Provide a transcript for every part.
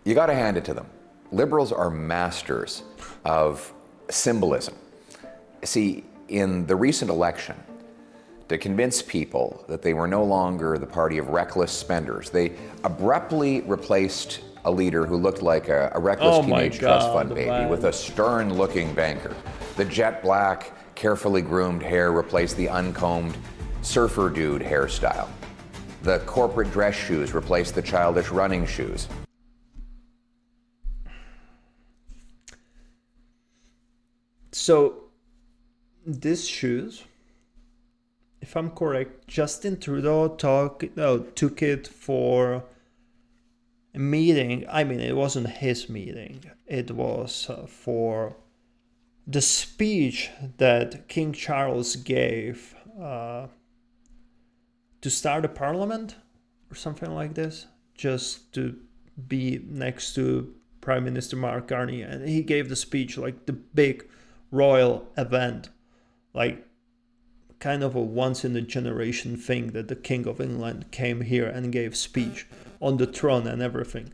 You got to hand it to them. Liberals are masters of symbolism. See, in the recent election, to convince people that they were no longer the party of reckless spenders, they abruptly replaced a leader who looked like a reckless teenage trust fund baby with a stern-looking banker. The jet black, carefully groomed hair replaced the uncombed surfer dude hairstyle. The corporate dress shoes replaced the childish running shoes. So, these shoes, if I'm correct, Justin Trudeau took it for a meeting. I mean, it wasn't his meeting. It was for the speech that King Charles gave to start a parliament or something like this, just to be next to Prime Minister Mark Carney. And he gave the speech like the big royal event, like kind of a once-in-a-generation thing that the King of England came here and gave speech on the throne and everything.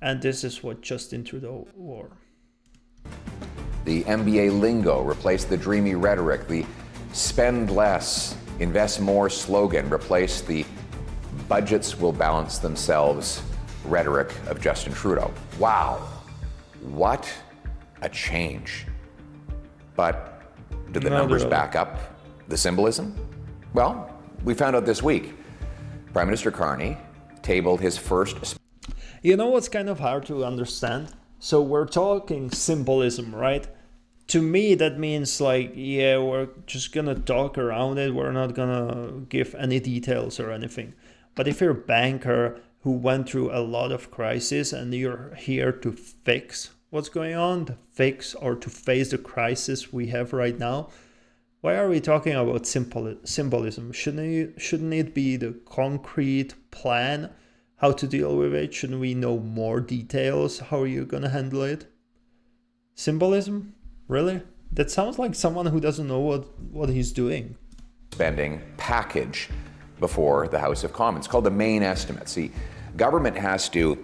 And this is what Justin Trudeau wore. The MBA lingo replaced the dreamy rhetoric. The spend less, invest more slogan replaced the budgets will balance themselves rhetoric of Justin Trudeau. Wow, what a change. But did the numbers back up the symbolism? Well, we found out this week. Prime Minister Carney tabled his first... You know what's kind of hard to understand? So we're talking symbolism, right? To me, that means like, yeah, we're just gonna talk around it. We're not gonna give any details or anything. But if you're a banker who went through a lot of crisis and you're here to fix what's going on, to fix or to face the crisis we have right now, why are we talking about symbolism? Shouldn't it be the concrete plan how to deal with it? Shouldn't we know more details? How are you gonna handle it? Symbolism? Really? That sounds like someone who doesn't know what he's doing. Spending package before the House of Commons, called the main estimate. See, government has to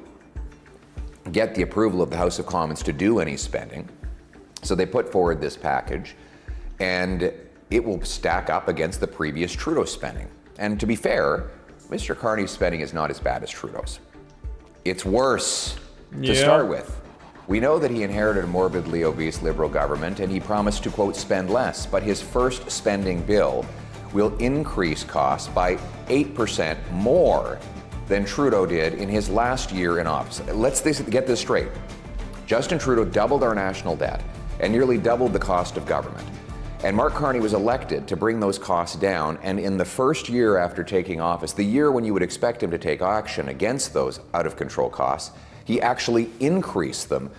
get the approval of the House of Commons to do any spending. So they put forward this package, and it will stack up against the previous Trudeau spending. And to be fair, Mr. Carney's spending is not as bad as Trudeau's. It's worse to start with. We know that he inherited a morbidly obese Liberal government, and he promised to, quote, spend less, but his first spending bill will increase costs by 8% more than Trudeau did in his last year in office. Let's get this straight. Justin Trudeau doubled our national debt and nearly doubled the cost of government. And Mark Carney was elected to bring those costs down, and in the first year after taking office, the year when you would expect him to take action against those out-of-control costs, he actually increased them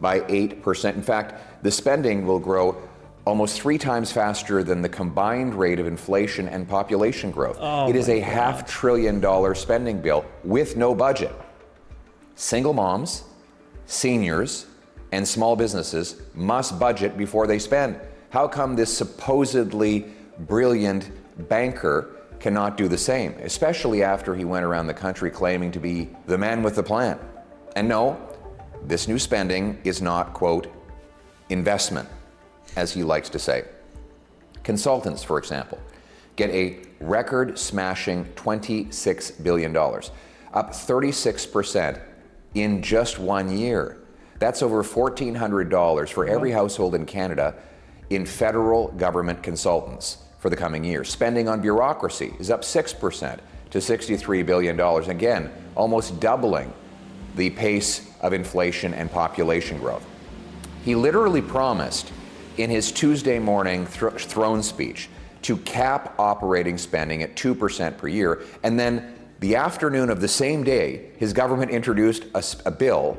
by 8%. In fact, the spending will grow almost 3 times faster than the combined rate of inflation and population growth. It is a $500 billion spending bill with no budget. Single moms, seniors, and small businesses must budget before they spend. How come this supposedly brilliant banker cannot do the same, especially after he went around the country claiming to be the man with the plan? And no, this new spending is not, quote, investment, as he likes to say. Consultants, for example, get a record-smashing $26 billion, up 36% in just 1 year. That's over $1,400 for every household in Canada in federal government consultants for the coming year. Spending on bureaucracy is up 6% to $63 billion. Again, almost doubling the pace of inflation and population growth. He literally promised in his Tuesday morning throne speech to cap operating spending at 2% per year. And then the afternoon of the same day, his government introduced a bill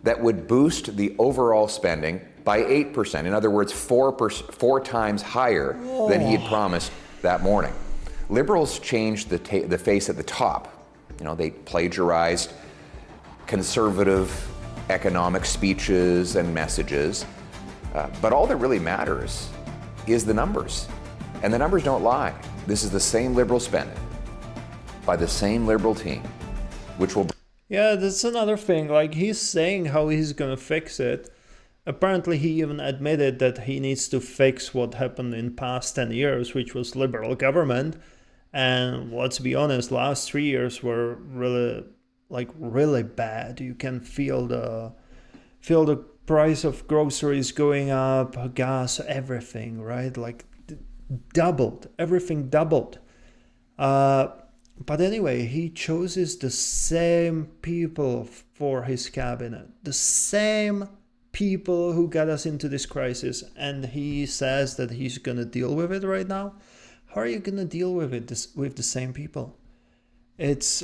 that would boost the overall spending by 8%. In other words, 4 times higher than he had promised that morning. Liberals changed the face at the top. You know, they plagiarized conservative economic speeches and messages. But all that really matters is the numbers. And the numbers don't lie. This is the same Liberal spending by the same Liberal team, which will... Yeah, that's another thing. Like, he's saying how he's gonna fix it. Apparently, he even admitted that he needs to fix what happened in past 10 years, which was liberal government. And let's be honest, last 3 years were really, like, really bad. You can feel the price of groceries going up, gas, everything, right? Like, doubled. Everything doubled. But anyway, he chooses the same people for his cabinet, the same people who got us into this crisis, and he says that he's gonna deal with it right now. How are you gonna deal with it with the same people? It's,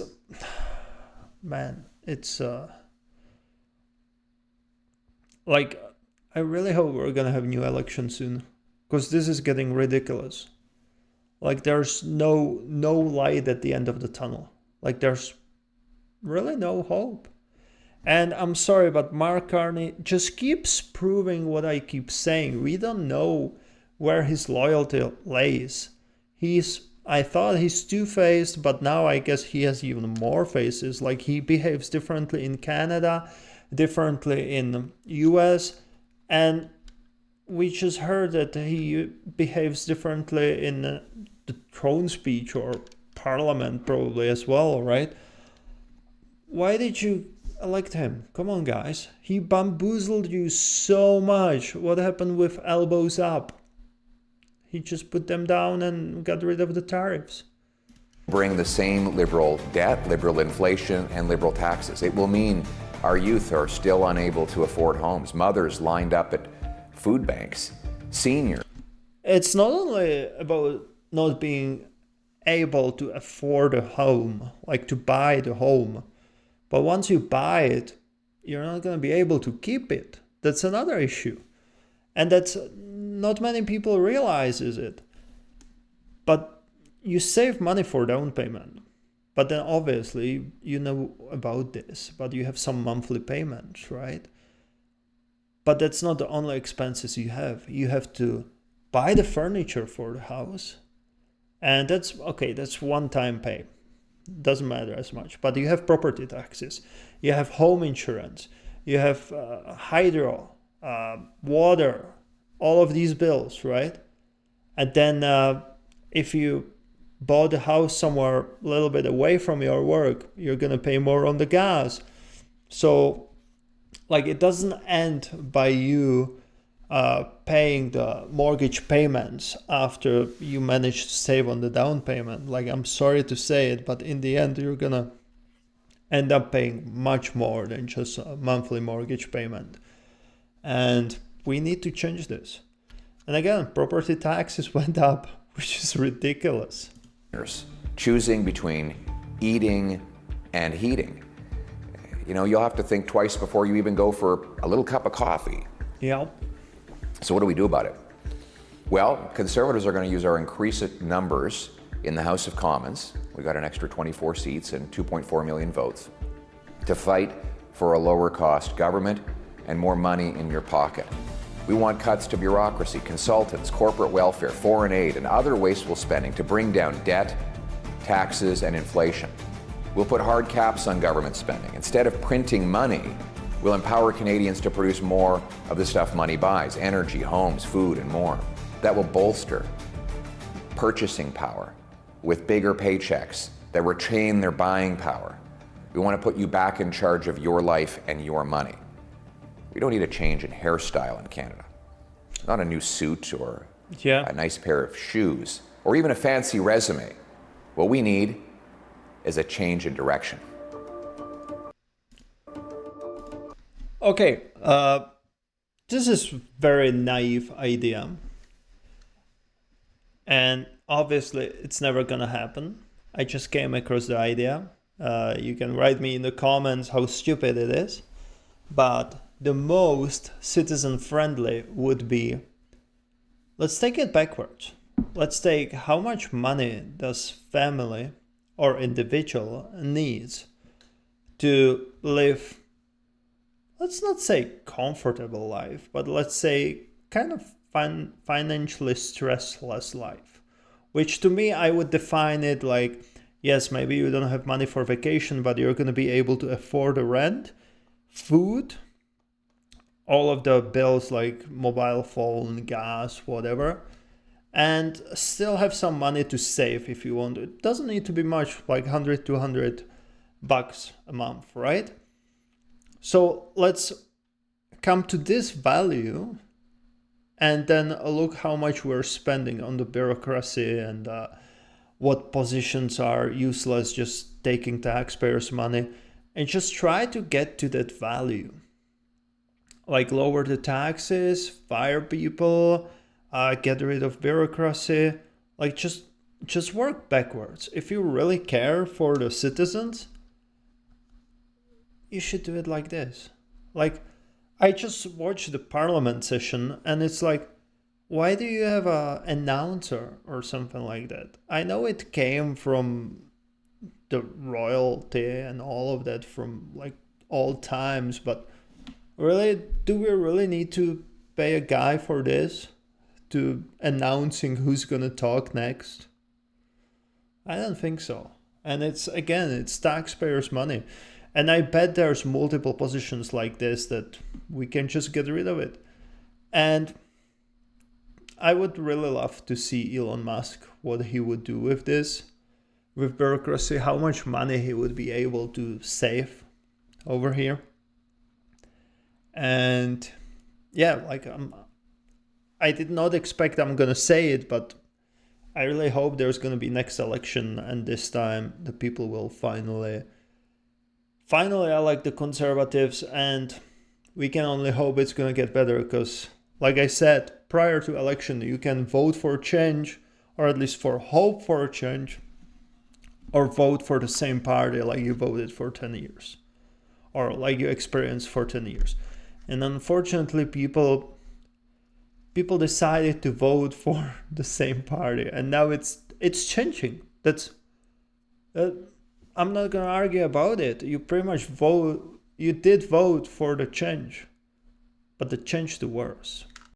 man, it's like, I really hope we're gonna have new elections soon, because this is getting ridiculous. Like, there's no light at the end of the tunnel. Like, there's really no hope. And I'm sorry, but Mark Carney just keeps proving what I keep saying. We don't know where his loyalty lays. I thought he's two-faced, but now I guess he has even more faces. Like, he behaves differently in Canada, differently in US, and we just heard that he behaves differently in the throne speech or parliament probably as well, right? Why did you elect him? Come on, guys. He bamboozled you so much. What happened with elbows up? He just put them down and got rid of the tariffs. Bring the same liberal debt, liberal inflation, and liberal taxes. It will mean our youth are still unable to afford homes, mothers lined up at food banks, seniors. It's not only about not being able to afford a home, like to buy the home, but once you buy it, you're not going to be able to keep it. That's another issue. And that's not many people realizes it. But you save money for down payment. But then obviously you know about this, but you have some monthly payments, right? But that's not the only expenses you have. You have to buy the furniture for the house. And that's okay, that's one-time pay. Doesn't matter as much. But you have property taxes. You have home insurance. You have hydro, water, all of these bills, right? And then if you bought a house somewhere a little bit away from your work, you're going to pay more on the gas. So, like, it doesn't end by you paying the mortgage payments after you manage to save on the down payment. Like, I'm sorry to say it, but in the end, you're going to end up paying much more than just a monthly mortgage payment. And we need to change this. And again, property taxes went up, which is ridiculous. Choosing between eating and heating. You know, you'll have to think twice before you even go for a little cup of coffee. Yeah. So what do we do about it? Well, Conservatives are going to use our increased numbers in the House of Commons. We got an extra 24 seats and 2.4 million votes to fight for a lower cost government and more money in your pocket. We want cuts to bureaucracy, consultants, corporate welfare, foreign aid, and other wasteful spending to bring down debt, taxes, and inflation. We'll put hard caps on government spending. Instead of printing money, we'll empower Canadians to produce more of the stuff money buys: energy, homes, food, and more. That will bolster purchasing power with bigger paychecks that retain their buying power. We want to put you back in charge of your life and your money. We don't need a change in hairstyle in Canada. Not a new suit or a nice pair of shoes or even a fancy resume. What we need is a change in direction. Okay, this is very naive idea. And obviously it's never gonna happen. I just came across the idea. You can write me in the comments how stupid it is. But the most citizen-friendly would be, let's take it backwards. Let's take how much money does family or individual needs to live, let's not say comfortable life, but let's say kind of financially stressless life, which to me, I would define it like Yes, maybe you don't have money for vacation, but you're going to be able to afford the rent, food, all of the bills like mobile phone, gas, whatever, and still have some money to save if you want. It doesn't need to be much, like 100, 200 bucks a month, right? So let's come to this value and then look how much we're spending on the bureaucracy and what positions are useless, just taking taxpayers' money, and just try to get to that value. Like lower the taxes, fire people, get rid of bureaucracy, like just work backwards. If you really care for the citizens, you should do it like this. Like, I just watched the parliament session and it's like, why do you have a announcer or something like that? I know it came from the royalty and all of that from like old times, but really, do we really need to pay a guy for this? To announcing who's gonna talk next? I don't think so. And it's taxpayers' money. And I bet there's multiple positions like this that we can just get rid of it. And I would really love to see Elon Musk, what he would do with this, with bureaucracy, how much money he would be able to save over here. And yeah, like I did not expect I'm gonna say it, but I really hope there's gonna be next election, and this time the people will finally elect the conservatives, and we can only hope it's gonna get better, because like I said, prior to election, you can vote for change, or at least for hope for a change, or vote for the same party like you voted for 10 years, or like you experienced for 10 years. And unfortunately, people decided to vote for the same party, and now it's changing. I'm not gonna argue about it. You pretty much you did vote for the change, but the change to worse.